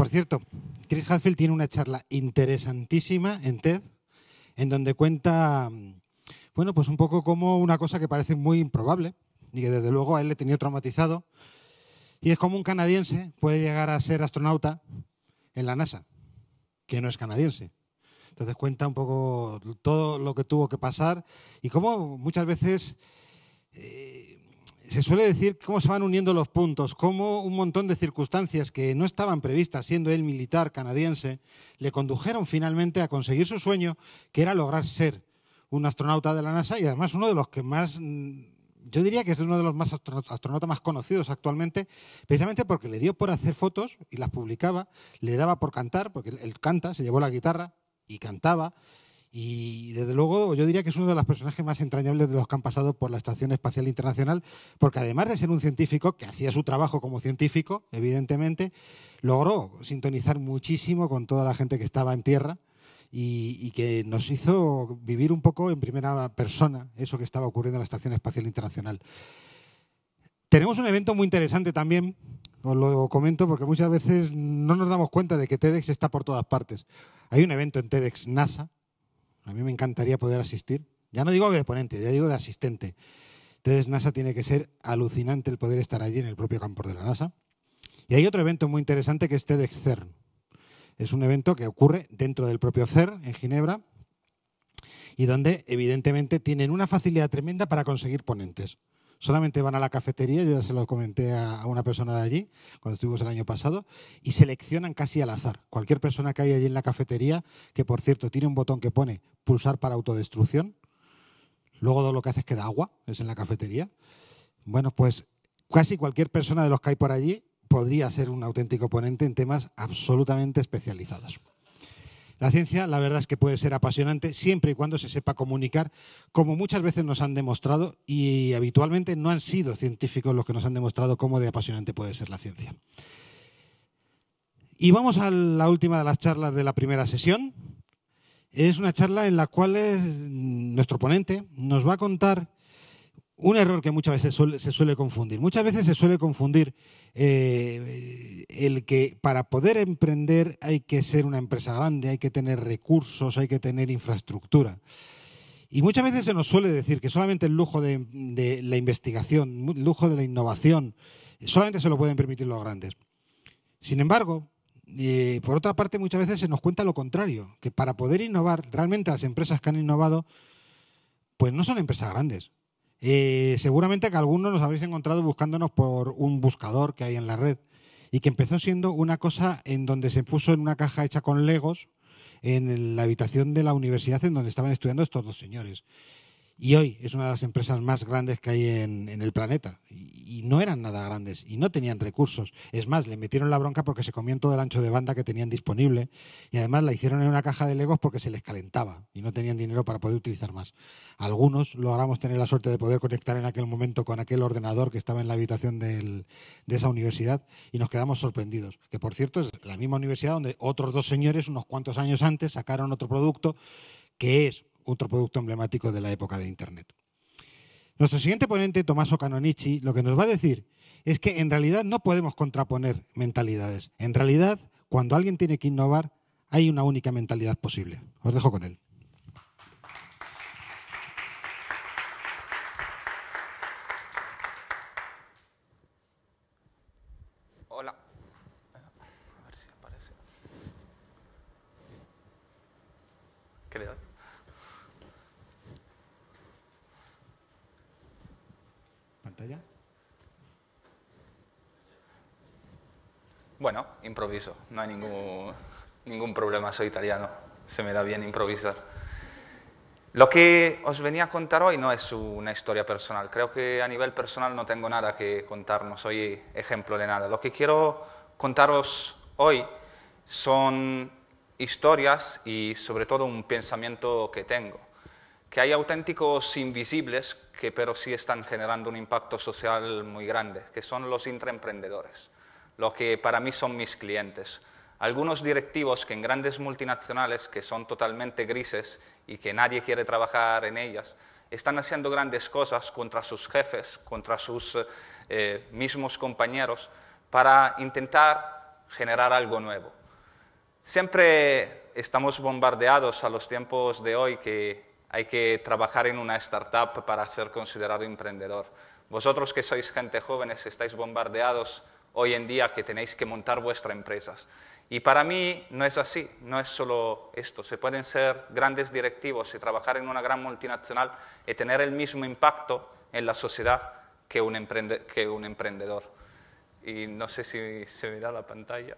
Por cierto, Chris Hadfield tiene una charla interesantísima en TED, en donde cuenta, bueno, pues un poco como una cosa que parece muy improbable y que desde luego a él le tenía traumatizado, y es como un canadiense puede llegar a ser astronauta en la NASA, que no es canadiense. Entonces cuenta un poco todo lo que tuvo que pasar y cómo muchas veces se suele decir cómo se van uniendo los puntos, cómo un montón de circunstancias que no estaban previstas, siendo él militar canadiense, le condujeron finalmente a conseguir su sueño, que era lograr ser un astronauta de la NASA y además uno de los que más, yo diría que es uno de los más astronautas más conocidos actualmente, precisamente porque le dio por hacer fotos y las publicaba, le daba por cantar, porque él canta, se llevó la guitarra y cantaba. Y desde luego yo diría que es uno de los personajes más entrañables de los que han pasado por la Estación Espacial Internacional, porque además de ser un científico, que hacía su trabajo como científico, evidentemente, logró sintonizar muchísimo con toda la gente que estaba en tierra y que nos hizo vivir un poco en primera persona eso que estaba ocurriendo en la Estación Espacial Internacional. Tenemos un evento muy interesante también, os lo comento porque muchas veces no nos damos cuenta de que TEDx está por todas partes. Hay un evento en TEDx NASA. A mí me encantaría poder asistir. Ya no digo de ponente, ya digo de asistente. TEDx NASA tiene que ser alucinante el poder estar allí en el propio campus de la NASA. Y hay otro evento muy interesante que es TEDx CERN. Es un evento que ocurre dentro del propio CERN, en Ginebra, y donde evidentemente tienen una facilidad tremenda para conseguir ponentes. Solamente van a la cafetería, yo ya se lo comenté a una persona de allí, cuando estuvimos el año pasado, y seleccionan casi al azar. Cualquier persona que hay allí en la cafetería, que por cierto tiene un botón que pone pulsar para autodestrucción, luego todo lo que hace es que da agua, es en la cafetería. Bueno, pues casi cualquier persona de los que hay por allí podría ser un auténtico ponente en temas absolutamente especializados. La ciencia, la verdad es que puede ser apasionante siempre y cuando se sepa comunicar, como muchas veces nos han demostrado, y habitualmente no han sido científicos los que nos han demostrado cómo de apasionante puede ser la ciencia. Y vamos a la última de las charlas de la primera sesión. Es una charla en la cual nuestro ponente nos va a contar un error que muchas veces se suele confundir. Muchas veces se suele confundir el que para poder emprender hay que ser una empresa grande, hay que tener recursos, hay que tener infraestructura. Y muchas veces se nos suele decir que solamente el lujo de la investigación, el lujo de la innovación, solamente se lo pueden permitir los grandes. Sin embargo, por otra parte, muchas veces se nos cuenta lo contrario, que para poder innovar, realmente las empresas que han innovado, pues no son empresas grandes. Seguramente que algunos nos habréis encontrado buscándonos por un buscador que hay en la red y que empezó siendo una cosa en donde se puso en una caja hecha con legos en la habitación de la universidad en donde estaban estudiando estos dos señores. Y hoy es una de las empresas más grandes que hay en el planeta. Y no eran nada grandes y no tenían recursos. Es más, le metieron la bronca porque se comían todo el ancho de banda que tenían disponible y además la hicieron en una caja de legos porque se les calentaba y no tenían dinero para poder utilizar más. Algunos logramos tener la suerte de poder conectar en aquel momento con aquel ordenador que estaba en la habitación de esa universidad y nos quedamos sorprendidos. Que por cierto es la misma universidad donde otros dos señores unos cuantos años antes sacaron otro producto que es otro producto emblemático de la época de Internet. Nuestro siguiente ponente, Tommaso Canonici, lo que nos va a decir es que en realidad no podemos contraponer mentalidades. En realidad, cuando alguien tiene que innovar, hay una única mentalidad posible. Os dejo con él. Hola. A ver si aparece. ¿Qué le doy? ¿Pantalla? Bueno, improviso. No hay ningún problema, soy italiano. Se me da bien improvisar. Lo que os venía a contar hoy no es una historia personal. Creo que a nivel personal no tengo nada que contar, no soy ejemplo de nada. Lo que quiero contaros hoy son historias y sobre todo un pensamiento que tengo. Que hay auténticos invisibles que pero sí están generando un impacto social muy grande, que son los intraemprendedores, lo que para mí son mis clientes. Algunos directivos que en grandes multinacionales, que son totalmente grises y que nadie quiere trabajar en ellas, están haciendo grandes cosas contra sus jefes, contra sus mismos compañeros, para intentar generar algo nuevo. Siempre estamos bombardeados a los tiempos de hoy que hay que trabajar en una startup para ser considerado emprendedor. Vosotros que sois gente jóvenes estáis bombardeados hoy en día que tenéis que montar vuestras empresas. Y para mí no es así, no es solo esto. Se pueden ser grandes directivos y trabajar en una gran multinacional y tener el mismo impacto en la sociedad que un emprendedor. Y no sé si se verá la pantalla.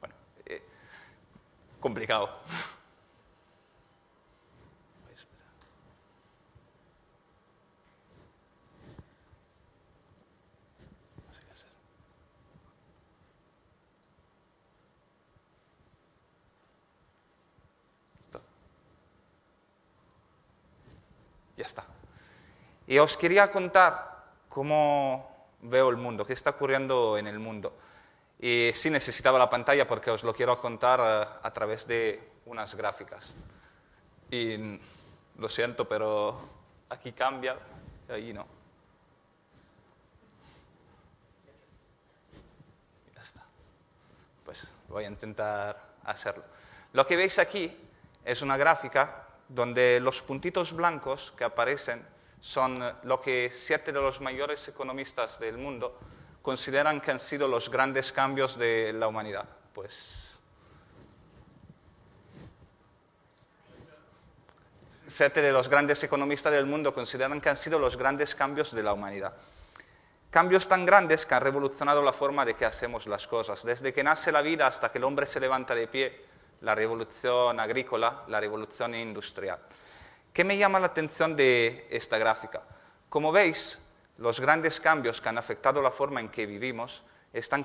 Bueno, complicado. Ya está. Y os quería contar cómo veo el mundo, qué está ocurriendo en el mundo. Y sí necesitaba la pantalla porque os lo quiero contar a través de unas gráficas. Y lo siento, pero aquí cambia, y ahí no. Ya está. Pues voy a intentar hacerlo. Lo que veis aquí es una gráfica donde los puntitos blancos que aparecen son lo que 7 de los mayores economistas del mundo consideran que han sido los grandes cambios de la humanidad. Pues 7 de los grandes economistas del mundo consideran que han sido los grandes cambios de la humanidad. Cambios tan grandes que han revolucionado la forma de que hacemos las cosas. Desde que nace la vida hasta que el hombre se levanta de pie, la revolución agrícola, la revolución industrial. ¿Qué me llama la atención de esta gráfica? Como veis, los grandes cambios que han afectado la forma en que vivimos están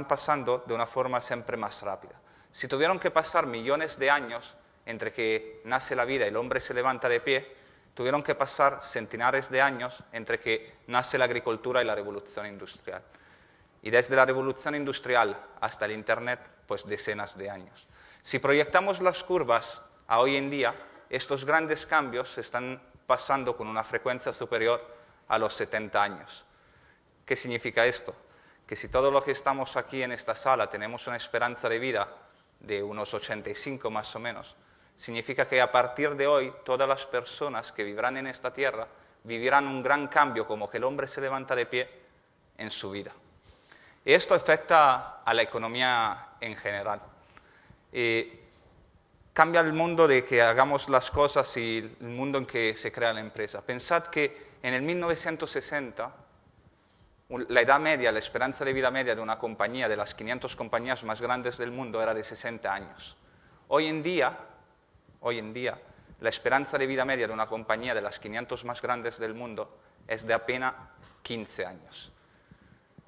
pasando de una forma siempre más rápida. Si tuvieron que pasar millones de años entre que nace la vida y el hombre se levanta de pie, tuvieron que pasar centenares de años entre que nace la agricultura y la revolución industrial. Y desde la revolución industrial hasta el Internet, pues decenas de años. Si proyectamos las curvas a hoy en día, estos grandes cambios se están pasando con una frecuencia superior a los 70 años. ¿Qué significa esto? Que si todo lo que estamos aquí en esta sala tenemos una esperanza de vida de unos 85 más o menos, significa que a partir de hoy todas las personas que vivirán en esta tierra vivirán un gran cambio, como que el hombre se levanta de pie en su vida. Y esto afecta a la economía en general. Cambia el mundo de que hagamos las cosas y el mundo en que se crea la empresa. Pensad que en el 1960, la edad media, la esperanza de vida media de una compañía, de las 500 compañías más grandes del mundo, era de 60 años. Hoy en día, la esperanza de vida media de una compañía de las 500 más grandes del mundo es de apenas 15 años.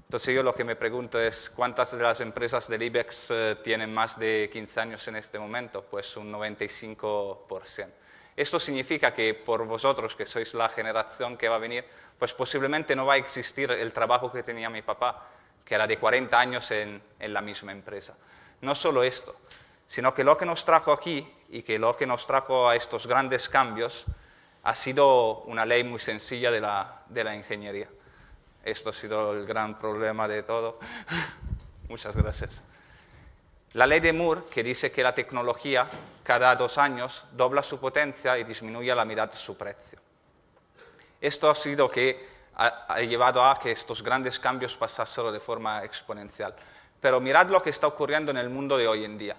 Entonces yo lo que me pregunto es, ¿cuántas de las empresas del IBEX tienen más de 15 años en este momento? Pues un 95%. Esto significa que por vosotros, que sois la generación que va a venir, pues posiblemente no va a existir el trabajo que tenía mi papá, que era de 40 años en la misma empresa. No solo esto, sino que lo que nos trajo aquí y que lo que nos trajo a estos grandes cambios ha sido una ley muy sencilla de la ingeniería. Esto ha sido el gran problema de todo. Muchas gracias. La ley de Moore, que dice que la tecnología cada 2 años dobla su potencia y disminuye a la mitad su precio. Esto ha sido que ha llevado a que estos grandes cambios pasasen de forma exponencial. Pero mirad lo que está ocurriendo en el mundo de hoy en día.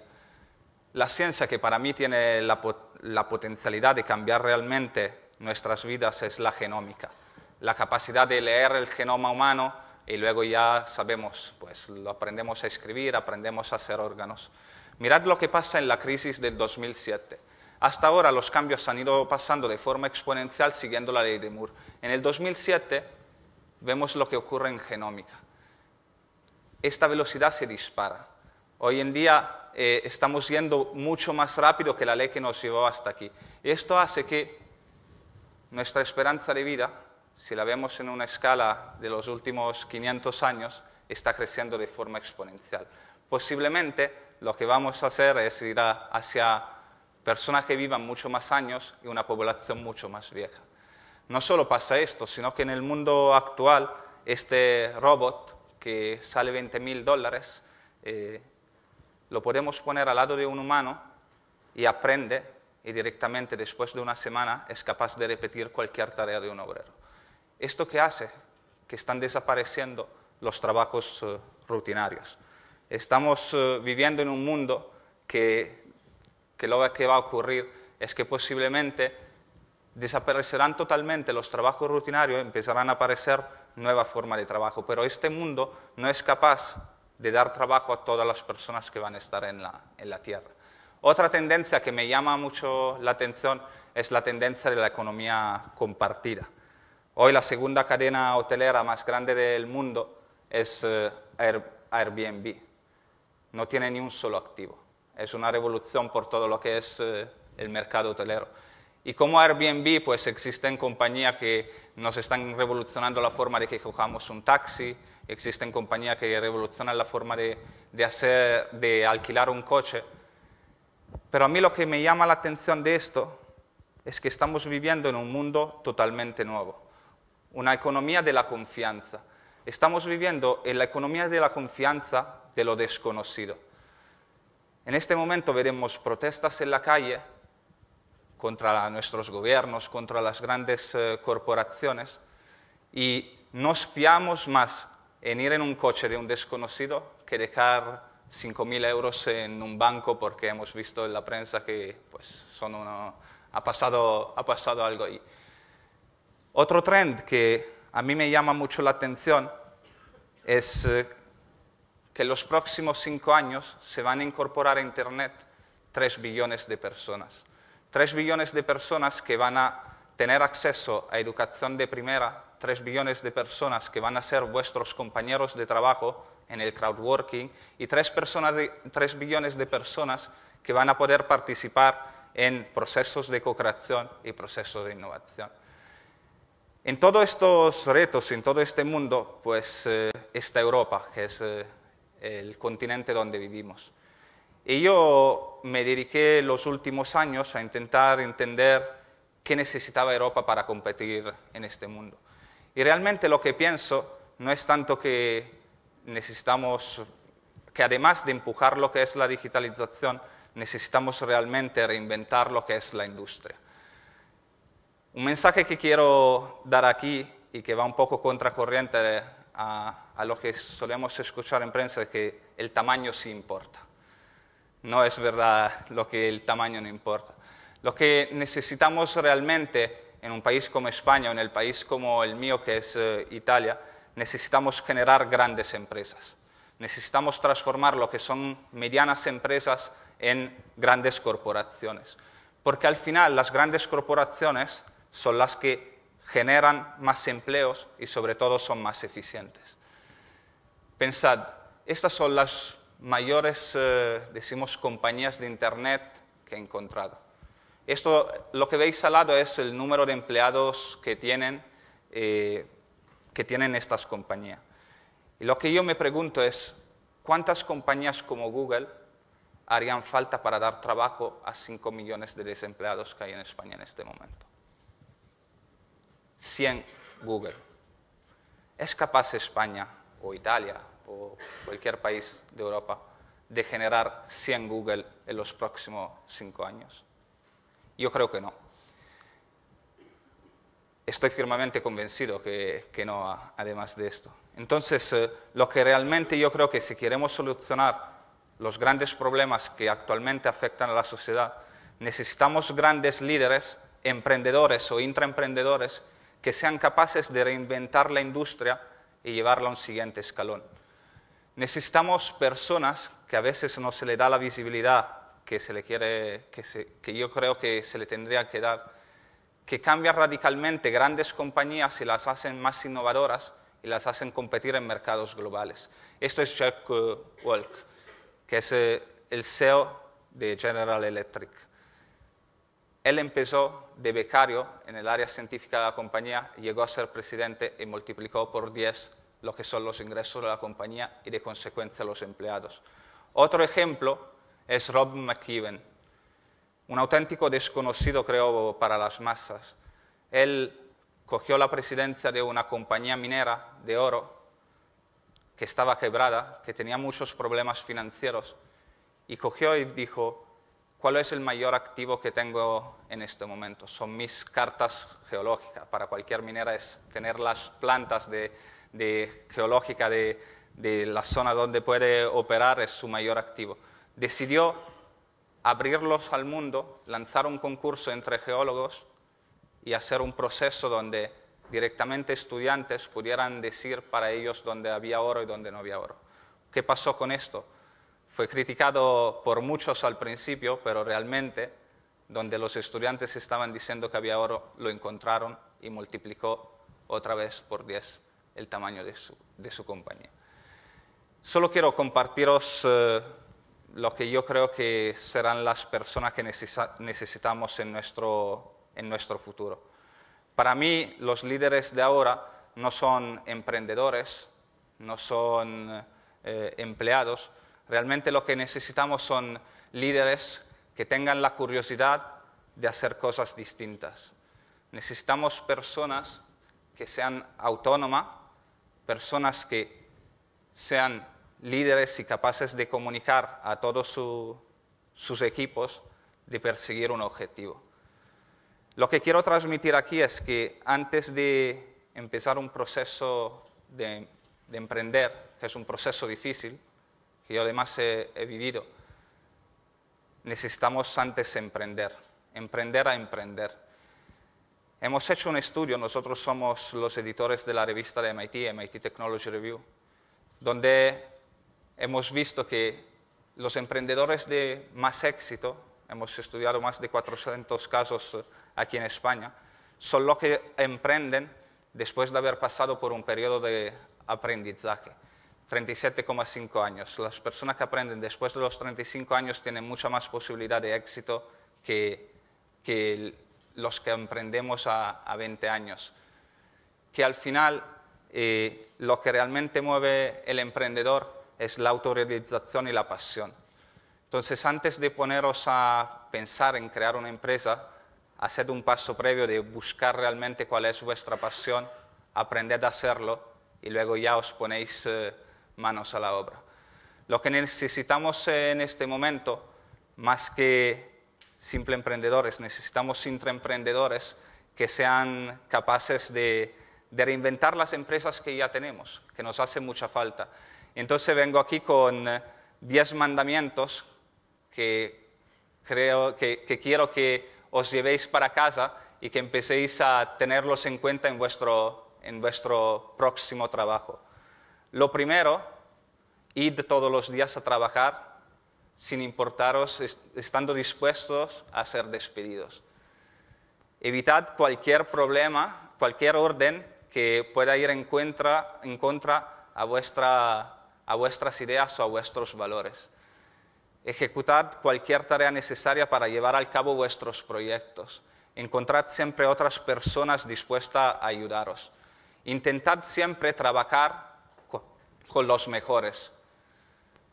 La ciencia, que para mí tiene la potencialidad de cambiar realmente nuestras vidas, es la genómica. La capacidad de leer el genoma humano y luego ya sabemos, pues lo aprendemos a escribir, aprendemos a hacer órganos. Mirad lo que pasa en la crisis del 2007. Hasta ahora los cambios han ido pasando de forma exponencial siguiendo la ley de Moore. En el 2007 vemos lo que ocurre en genómica. Esta velocidad se dispara. Hoy en día estamos yendo mucho más rápido que la ley que nos llevó hasta aquí. Y esto hace que nuestra esperanza de vida, si la vemos en una escala de los últimos 500 años, está creciendo de forma exponencial. Posiblemente lo que vamos a hacer es ir hacia personas que vivan mucho más años y una población mucho más vieja. No solo pasa esto, sino que en el mundo actual este robot que sale $20.000, lo podemos poner al lado de un humano y aprende, y directamente después de una semana es capaz de repetir cualquier tarea de un obrero. ¿Esto qué hace? Que están desapareciendo los trabajos rutinarios. Estamos viviendo en un mundo que lo que va a ocurrir es que posiblemente desaparecerán totalmente los trabajos rutinarios, empezarán a aparecer nuevas formas de trabajo, pero este mundo no es capaz de dar trabajo a todas las personas que van a estar en la Tierra. Otra tendencia que me llama mucho la atención es la tendencia de la economía compartida. Hoy la segunda cadena hotelera más grande del mundo es Airbnb. No tiene ni un solo activo. Es una revolución por todo lo que es el mercado hotelero. Y como Airbnb, pues existen compañías que nos están revolucionando la forma de que cojamos un taxi, existen compañías que revolucionan la forma de alquilar un coche. Pero a mí lo que me llama la atención de esto es que estamos viviendo en un mundo totalmente nuevo, una economía de la confianza. Estamos viviendo en la economía de la confianza de lo desconocido. En este momento veremos protestas en la calle contra nuestros gobiernos, contra las grandes corporaciones, y nos fiamos más en ir en un coche de un desconocido que dejar 5.000 euros en un banco porque hemos visto en la prensa que pues, ha pasado algo ahí. Otro trend que a mí me llama mucho la atención es que en los próximos 5 años se van a incorporar a Internet 3 billones de personas. 3 billones de personas que van a tener acceso a educación de primera, 3 billones de personas que van a ser vuestros compañeros de trabajo en el crowdworking y 3 billones de personas que van a poder participar en procesos de co-creación y procesos de innovación. En todos estos retos, en todo este mundo, pues está Europa, que es el continente donde vivimos. Y yo me dediqué los últimos años a intentar entender qué necesitaba Europa para competir en este mundo. Y realmente lo que pienso no es tanto que necesitamos, que además de empujar lo que es la digitalización, necesitamos realmente reinventar lo que es la industria. Un mensaje que quiero dar aquí y que va un poco contracorriente a lo que solemos escuchar en prensa es que el tamaño sí importa. No es verdad lo que el tamaño no importa. Lo que necesitamos realmente en un país como España o en el país como el mío, que es Italia, necesitamos generar grandes empresas. Necesitamos transformar lo que son medianas empresas en grandes corporaciones. Porque al final las grandes corporaciones son las que generan más empleos y sobre todo son más eficientes. Pensad, estas son las mayores, decimos, compañías de Internet que he encontrado. Esto, lo que veis al lado es el número de empleados que tienen estas compañías. Y lo que yo me pregunto es, ¿cuántas compañías como Google harían falta para dar trabajo a 5 millones de desempleados que hay en España en este momento? 100 Google. ¿Es capaz España o Italia o cualquier país de Europa de generar 100 Google en los próximos 5 años? Yo creo que no. Estoy firmemente convencido que no, además de esto. Entonces, lo que realmente yo creo que si queremos solucionar los grandes problemas que actualmente afectan a la sociedad, necesitamos grandes líderes, emprendedores o intraemprendedores que sean capaces de reinventar la industria y llevarla a un siguiente escalón. Necesitamos personas que a veces no se le da la visibilidad que yo creo que se le tendría que dar, que cambian radicalmente grandes compañías y las hacen más innovadoras y las hacen competir en mercados globales. Esto es Jack Welch, que es el CEO de General Electric. Él empezó de becario en el área científica de la compañía, llegó a ser presidente y multiplicó por 10 lo que son los ingresos de la compañía y de consecuencia los empleados. Otro ejemplo es Rob McKibben, un auténtico desconocido, creo, para las masas. Él cogió la presidencia de una compañía minera de oro que estaba quebrada, que tenía muchos problemas financieros, y cogió y dijo, ¿cuál es el mayor activo que tengo en este momento? Son mis cartas geológicas. Para cualquier minera es tener las plantas geológica de la zona donde puede operar, es su mayor activo. Decidió abrirlos al mundo, lanzar un concurso entre geólogos y hacer un proceso donde directamente estudiantes pudieran decir para ellos dónde había oro y dónde no había oro. ¿Qué pasó con esto? Fue criticado por muchos al principio, pero realmente, donde los estudiantes estaban diciendo que había oro, lo encontraron y multiplicó otra vez por 10 el tamaño de su compañía. Solo quiero compartiros lo que yo creo que serán las personas que necesitamos en nuestro futuro. Para mí, los líderes de ahora no son emprendedores, no son empleados. Realmente lo que necesitamos son líderes que tengan la curiosidad de hacer cosas distintas. Necesitamos personas que sean autónomas, personas que sean líderes y capaces de comunicar a todos sus equipos, de perseguir un objetivo. Lo que quiero transmitir aquí es que antes de empezar un proceso de emprender, que es un proceso difícil, que yo además he vivido, necesitamos antes emprender a emprender. Hemos hecho un estudio, nosotros somos los editores de la revista de MIT Technology Review, donde hemos visto que los emprendedores de más éxito, hemos estudiado más de 400 casos aquí en España, son los que emprenden después de haber pasado por un periodo de aprendizaje. 37,5 años. Las personas que aprenden después de los 35 años tienen mucha más posibilidad de éxito que los que emprendemos a 20 años. Que al final lo que realmente mueve el emprendedor es la autorrealización y la pasión. Entonces, antes de poneros a pensar en crear una empresa, haced un paso previo de buscar realmente cuál es vuestra pasión, aprended a hacerlo y luego ya os ponéis manos a la obra. Lo que necesitamos en este momento, más que simples emprendedores, necesitamos intraemprendedores que sean capaces de reinventar las empresas que ya tenemos, que nos hace mucha falta. Entonces vengo aquí con 10 mandamientos que quiero que os llevéis para casa y que empecéis a tenerlos en cuenta en vuestro próximo trabajo. Lo primero, id todos los días a trabajar sin importaros, estando dispuestos a ser despedidos. Evitad cualquier problema, cualquier orden que pueda ir en contra a vuestras ideas o a vuestros valores. Ejecutad cualquier tarea necesaria para llevar a cabo vuestros proyectos. Encontrad siempre otras personas dispuestas a ayudaros. Intentad siempre trabajar con los mejores.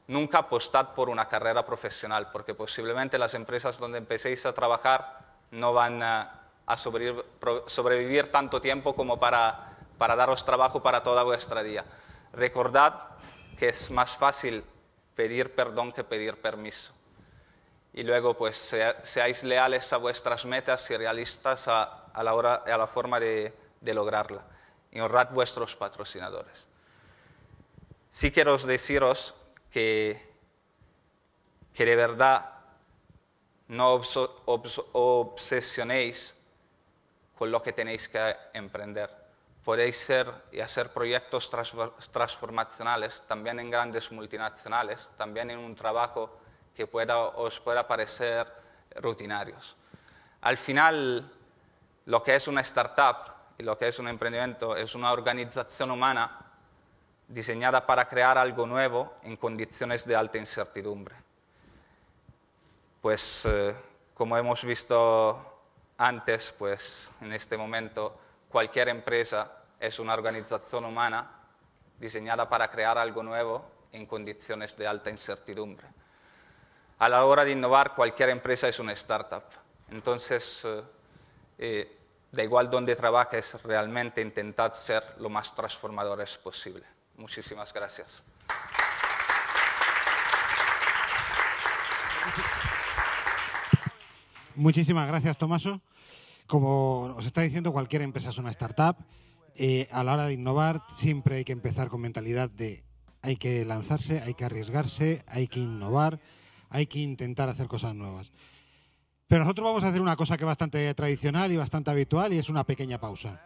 Nunca apostad por una carrera profesional, porque posiblemente las empresas donde empecéis a trabajar no van a sobrevivir tanto tiempo como para daros trabajo para toda vuestra vida. Recordad que es más fácil pedir perdón que pedir permiso. Y luego, pues, seáis leales a vuestras metas y realistas a la forma de lograrla. Y honrad vuestros patrocinadores. Sí quiero deciros que de verdad no os obsesionéis con lo que tenéis que emprender. Podéis ser y hacer proyectos transformacionales también en grandes multinacionales, también en un trabajo que os pueda parecer rutinarios. Al final, lo que es una startup y lo que es un emprendimiento es una organización humana diseñada para crear algo nuevo en condiciones de alta incertidumbre. Pues, como hemos visto antes, pues en este momento cualquier empresa es una organización humana diseñada para crear algo nuevo en condiciones de alta incertidumbre. A la hora de innovar, cualquier empresa es una startup. Entonces, da igual dónde trabajes, realmente intentad ser lo más transformadores posible. Muchísimas gracias. Muchísimas gracias, Tomaso. Como os está diciendo, cualquier empresa es una startup. A la hora de innovar siempre hay que empezar con mentalidad de hay que lanzarse, hay que arriesgarse, hay que innovar, hay que intentar hacer cosas nuevas. Pero nosotros vamos a hacer una cosa que es bastante tradicional y bastante habitual, y es una pequeña pausa.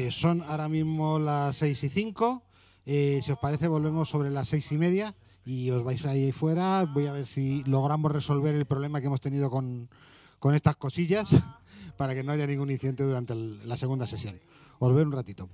Son ahora mismo las 6:05. Si os parece, volvemos sobre las 6:30 y os vais ahí fuera. Voy a ver si logramos resolver el problema que hemos tenido con estas cosillas para que no haya ningún incidente durante la segunda sesión. Os veo un ratito.